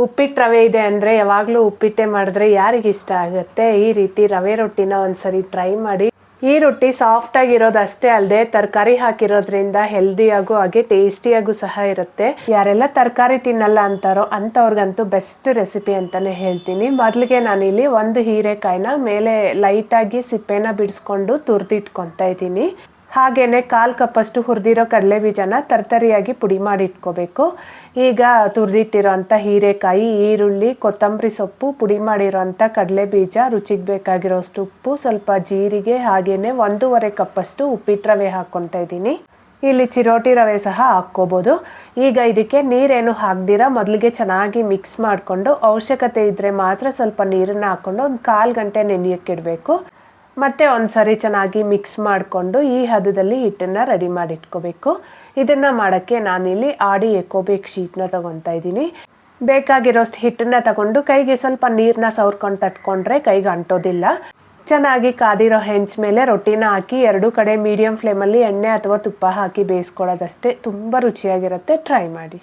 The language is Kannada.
ಉಪ್ಪಿಟ್ಟು ರವೆ ಇದೆ ಅಂದರೆ ಯಾವಾಗಲೂ ಉಪ್ಪಿಟ್ಟೆ ಮಾಡಿದ್ರೆ ಯಾರಿಗೆ ಇಷ್ಟ ಆಗುತ್ತೆ. ಈ ರೀತಿ ರವೆ ರೊಟ್ಟಿನ ಒಂದ್ಸರಿ ಟ್ರೈ ಮಾಡಿ. ಈ ರೊಟ್ಟಿ ಸಾಫ್ಟಾಗಿರೋದು ಅಷ್ಟೇ ಅಲ್ಲದೆ ತರಕಾರಿ ಹಾಕಿರೋದ್ರಿಂದ ಹೆಲ್ದಿಯಾಗೂ ಹಾಗೆ ಟೇಸ್ಟಿಯಾಗೂ ಸಹ ಇರುತ್ತೆ. ಯಾರೆಲ್ಲ ತರಕಾರಿ ತಿನ್ನಲ್ಲ ಅಂತಾರೋ ಅಂಥವ್ರಿಗಂತೂ ಬೆಸ್ಟ್ ರೆಸಿಪಿ ಅಂತಲೇ ಹೇಳ್ತೀನಿ. ಮೊದಲಿಗೆ ನಾನಿಲ್ಲಿ ಒಂದು ಹೀರೆಕಾಯಿನ ಮೇಲೆ ಲೈಟಾಗಿ ಸಿಪ್ಪೆನ ಬಿಡಿಸ್ಕೊಂಡು ತುರಿದಿಟ್ಕೊತಾ ಇದ್ದೀನಿ. ಹಾಗೆಯೇ 1/4 ಕಪ್ಪಷ್ಟು ಹುರಿದಿರೋ ಕಡಲೆ ಬೀಜನ ತರ್ತರಿಯಾಗಿ ಪುಡಿ ಮಾಡಿ ಇಟ್ಕೋಬೇಕು. ಈಗ ತುರಿದಿಟ್ಟಿರೋಂಥ ಹೀರೆಕಾಯಿ, ಈರುಳ್ಳಿ, ಕೊತ್ತಂಬರಿ ಸೊಪ್ಪು, ಪುಡಿ ಮಾಡಿರೋಂಥ ಕಡಲೆ ಬೀಜ, ರುಚಿಗೆ ಬೇಕಾಗಿರೋಷ್ಟು ಉಪ್ಪು, ಸ್ವಲ್ಪ ಜೀರಿಗೆ, ಹಾಗೆಯೇ 1.5 ಕಪ್ಪಷ್ಟು ಉಪ್ಪಿಟ್ಟು ರವೆ ಹಾಕ್ಕೊತಾ ಇದ್ದೀನಿ. ಇಲ್ಲಿ ಚಿರೋಟಿ ರವೆ ಸಹ ಹಾಕ್ಕೋಬೋದು. ಈಗ ಇದಕ್ಕೆ ನೀರೇನು ಹಾಕ್ದಿರ ಮೊದಲಿಗೆ ಚೆನ್ನಾಗಿ ಮಿಕ್ಸ್ ಮಾಡಿಕೊಂಡು ಅವಶ್ಯಕತೆ ಇದ್ದರೆ ಮಾತ್ರ ಸ್ವಲ್ಪ ನೀರನ್ನು ಹಾಕ್ಕೊಂಡು ಒಂದು 1/4 ಗಂಟೆ ನೆನೆಯಕ್ಕಿಡಬೇಕು. ಮತ್ತೆ ಒಂದ್ಸರಿ ಚೆನ್ನಾಗಿ ಮಿಕ್ಸ್ ಮಾಡಿಕೊಂಡು ಈ ಹದದಲ್ಲಿ ಹಿಟ್ಟನ್ನು ರೆಡಿ ಮಾಡಿ ಇಟ್ಕೋಬೇಕು. ಇದನ್ನು ಮಾಡೋಕ್ಕೆ ನಾನಿಲ್ಲಿ ಆಡಿ ಎಕೋಬೇಕ್ ಶೀಟ್ನ ತೊಗೊತಾ ಇದ್ದೀನಿ. ಬೇಕಾಗಿರೋಷ್ಟು ಹಿಟ್ಟನ್ನು ತಗೊಂಡು ಕೈಗೆ ಸ್ವಲ್ಪ ನೀರನ್ನ ಸವರ್ಕೊಂಡು ತಟ್ಕೊಂಡ್ರೆ ಕೈಗೆ ಅಂಟೋದಿಲ್ಲ. ಚೆನ್ನಾಗಿ ಕಾದಿರೋ ಹೆಂಚು ಮೇಲೆ ರೊಟ್ಟಿನ ಹಾಕಿ 2 ಕಡೆ ಮೀಡಿಯಂ ಫ್ಲೇಮಲ್ಲಿ ಎಣ್ಣೆ ಅಥವಾ ತುಪ್ಪ ಹಾಕಿ ಬೇಯಿಸ್ಕೊಳ್ಳೋದಷ್ಟೇ. ತುಂಬ ರುಚಿಯಾಗಿರುತ್ತೆ, ಟ್ರೈ ಮಾಡಿ.